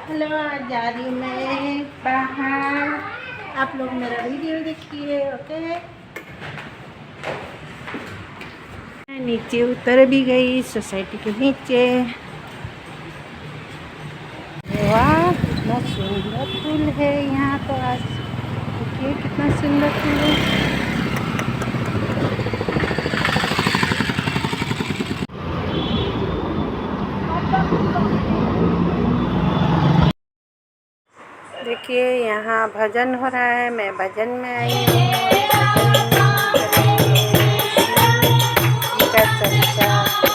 Hello, आज जा रही हूँ मैं बाहर। आप लोग मेरा वीडियो देखिए, ओके। मैं नीचे उतर भी गई, सोसाइटी के नीचे। वाह, कितना सुंदर फूल है यहाँ तो। आज देखिए कितना सुंदर फूल है। देखिए यहाँ भजन हो रहा है, मैं भजन में आई हूँ। भजन का चर्चा